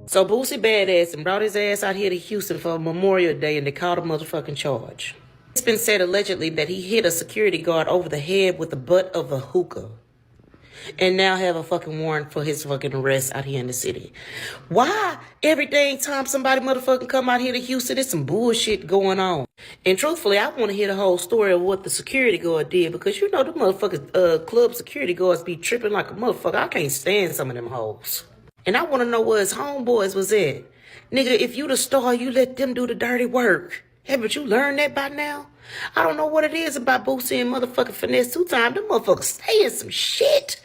So Boosie Badazz and brought his ass out here to Houston for Memorial Day and they called a motherfucking charge. It's been said allegedly that he hit a security guard over the head with the butt of a hookah. And now have a fucking warrant for his fucking arrest out here in the city. Why? Every dang time somebody motherfucking come out here to Houston, there's some bullshit going on. And truthfully, I want to hear the whole story of what the security guard did because you know the motherfuckers, club security guards be tripping like a motherfucker. I can't stand some of them hoes. And I want to know where his homeboys was at. Nigga, if you the star, you let them do the dirty work. Haven't you learned that by now? I don't know what it is about Boosie and motherfucking Finesse 2 Time. Them motherfuckers saying some shit.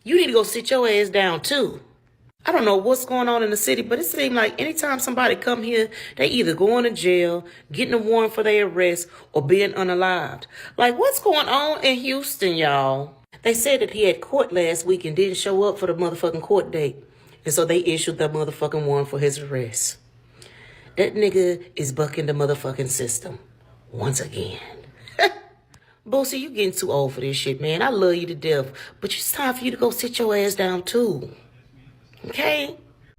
You need to go sit your ass down, too. I don't know what's going on in the city, but it seems like anytime somebody come here, they either going to jail, getting a warrant for their arrest, or being unalived. Like, what's going on in Houston, y'all? They said that he had court last week and didn't show up for the motherfucking court date. And so they issued the motherfucking warrant for his arrest. That nigga is bucking the motherfucking system. Once again. Boosie, you getting too old for this shit, man. I love you to death, but it's time for you to go sit your ass down, too. Okay?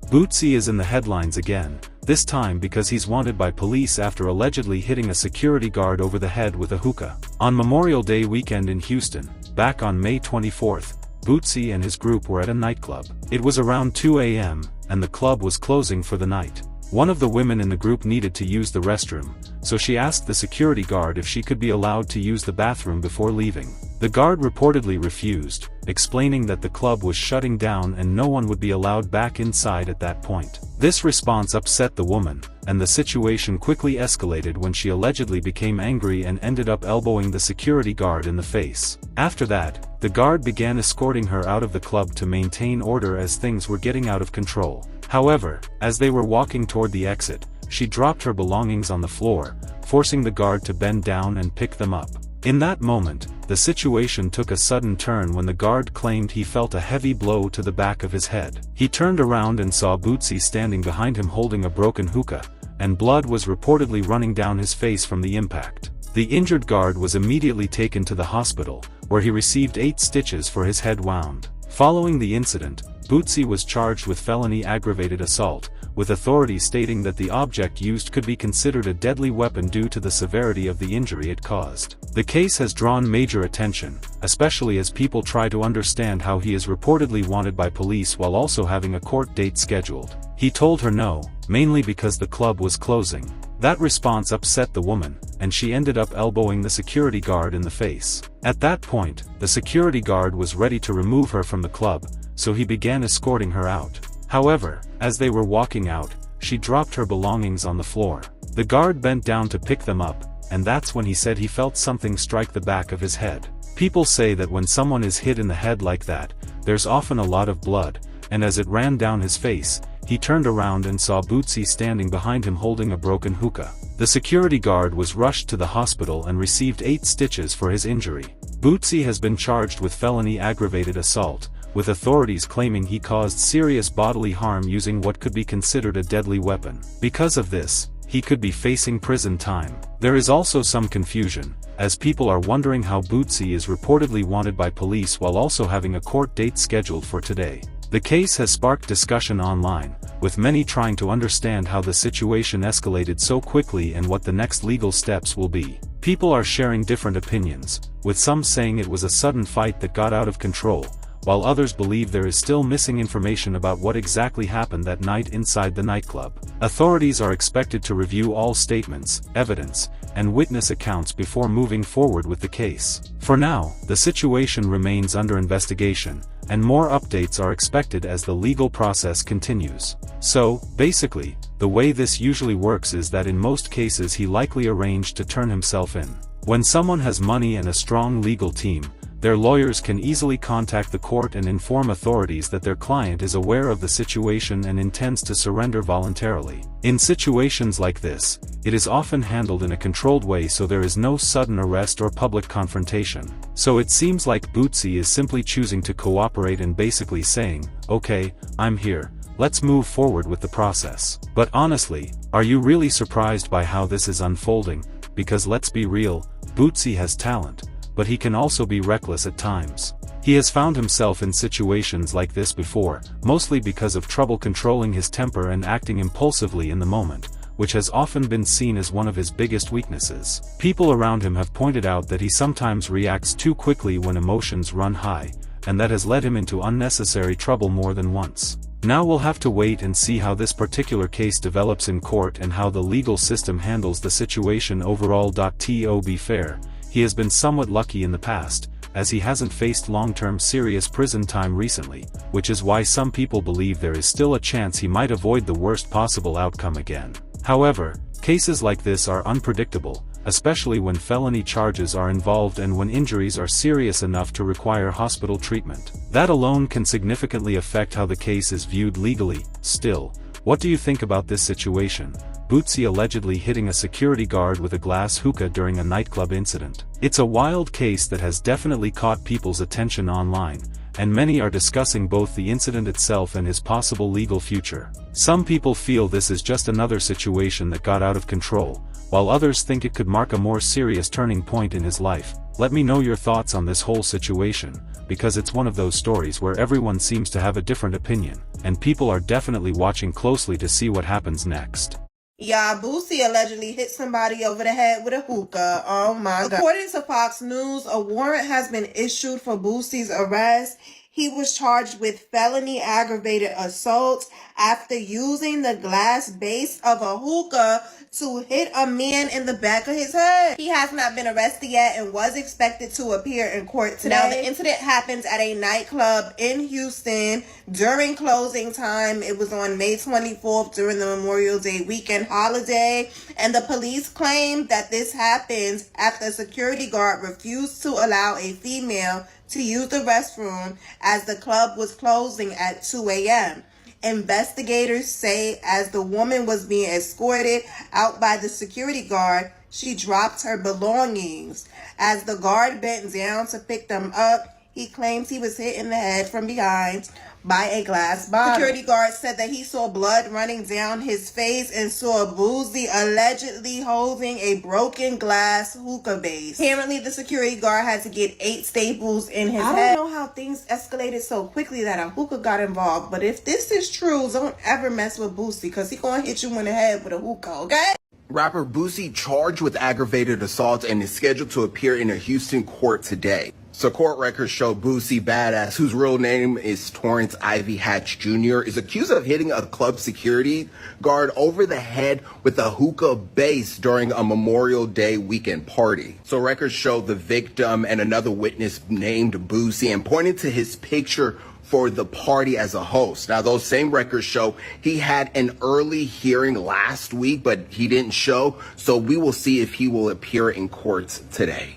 Boosie is in the headlines again, this time because he's wanted by police after allegedly hitting a security guard over the head with a hookah. On Memorial Day weekend in Houston, back on May 24th, Boosie and his group were at a nightclub. It was around 2 a.m., and the club was closing for the night. One of the women in the group needed to use the restroom, so she asked the security guard if she could be allowed to use the bathroom before leaving. The guard reportedly refused, explaining that the club was shutting down and no one would be allowed back inside at that point. This response upset the woman, and the situation quickly escalated when she allegedly became angry and ended up elbowing the security guard in the face. After that, the guard began escorting her out of the club to maintain order as things were getting out of control. However, as they were walking toward the exit, she dropped her belongings on the floor, forcing the guard to bend down and pick them up. In that moment, the situation took a sudden turn when the guard claimed he felt a heavy blow to the back of his head. He turned around and saw Boosie standing behind him holding a broken hookah, and blood was reportedly running down his face from the impact. The injured guard was immediately taken to the hospital, where he received 8 stitches for his head wound. Following the incident, Boosie was charged with felony aggravated assault, with authorities stating that the object used could be considered a deadly weapon due to the severity of the injury it caused. The case has drawn major attention, especially as people try to understand how he is reportedly wanted by police while also having a court date scheduled. He told her no, mainly because the club was closing. That response upset the woman, and she ended up elbowing the security guard in the face. At that point, the security guard was ready to remove her from the club, so he began escorting her out. However, as they were walking out, she dropped her belongings on the floor. The guard bent down to pick them up, and that's when he said he felt something strike the back of his head. People say that when someone is hit in the head like that, there's often a lot of blood, and as it ran down his face, he turned around and saw Boosie standing behind him holding a broken hookah. The security guard was rushed to the hospital and received 8 stitches for his injury. Boosie has been charged with felony aggravated assault, with authorities claiming he caused serious bodily harm using what could be considered a deadly weapon. Because of this, he could be facing prison time. There is also some confusion, as people are wondering how Boosie is reportedly wanted by police while also having a court date scheduled for today. The case has sparked discussion online, with many trying to understand how the situation escalated so quickly and what the next legal steps will be. People are sharing different opinions, with some saying it was a sudden fight that got out of control, while others believe there is still missing information about what exactly happened that night inside the nightclub. Authorities are expected to review all statements, evidence, and witness accounts before moving forward with the case. For now, the situation remains under investigation, and more updates are expected as the legal process continues. So, basically, the way this usually works is that in most cases he likely arranged to turn himself in. When someone has money and a strong legal team, their lawyers can easily contact the court and inform authorities that their client is aware of the situation and intends to surrender voluntarily. In situations like this, it is often handled in a controlled way so there is no sudden arrest or public confrontation. So it seems like Boosie is simply choosing to cooperate and basically saying, "Okay, I'm here, let's move forward with the process." But honestly, are you really surprised by how this is unfolding? Because let's be real, Boosie has talent, but he can also be reckless at times. He has found himself in situations like this before, mostly because of trouble controlling his temper and acting impulsively in the moment, which has often been seen as one of his biggest weaknesses. People around him have pointed out that he sometimes reacts too quickly when emotions run high, and that has led him into unnecessary trouble more than once. Now we'll have to wait and see how this particular case develops in court and how the legal system handles the situation overall. To be fair, he has been somewhat lucky in the past, as he hasn't faced long-term serious prison time recently, which is why some people believe there is still a chance he might avoid the worst possible outcome again. However, cases like this are unpredictable, especially when felony charges are involved and when injuries are serious enough to require hospital treatment. That alone can significantly affect how the case is viewed legally. Still, what do you think about this situation? Boosie allegedly hitting a security guard with a glass hookah during a nightclub incident. It's a wild case that has definitely caught people's attention online, and many are discussing both the incident itself and his possible legal future. Some people feel this is just another situation that got out of control, while others think it could mark a more serious turning point in his life. Let me know your thoughts on this whole situation, because it's one of those stories where everyone seems to have a different opinion, and people are definitely watching closely to see what happens next. Yeah, Boosie allegedly hit somebody over the head with a hookah. Oh my God. According to Fox News, a warrant has been issued for Boosie's arrest. He was charged with felony aggravated assault after using the glass base of a hookah to hit a man in the back of his head. He has not been arrested yet and was expected to appear in court today. Now, the incident happens at a nightclub in Houston during closing time. It was on May 24th during the Memorial Day weekend holiday, and the police claimed that this happened after a security guard refused to allow a female to use the restroom as the club was closing at 2 a.m. Investigators say as the woman was being escorted out by the security guard, she dropped her belongings. As the guard bent down to pick them up, he claims he was hit in the head from behind by a glass bottle. Security guard said that he saw blood running down his face and saw Boosie allegedly holding a broken glass hookah base. Apparently, the security guard had to get 8 staples in his head. I don't know how things escalated so quickly that a hookah got involved, but if this is true, don't ever mess with Boosie, because he gonna hit you in the head with a hookah, okay? Rapper Boosie charged with aggravated assault and is scheduled to appear in a Houston court today. So court records show Boosie Badazz, whose real name is Torrance Ivy Hatch Jr., is accused of hitting a club security guard over the head with a hookah base during a Memorial Day weekend party. So records show the victim and another witness named Boosie and pointed to his picture for the party as a host. Now, those same records show he had an early hearing last week, but he didn't show. So we will see if he will appear in court today.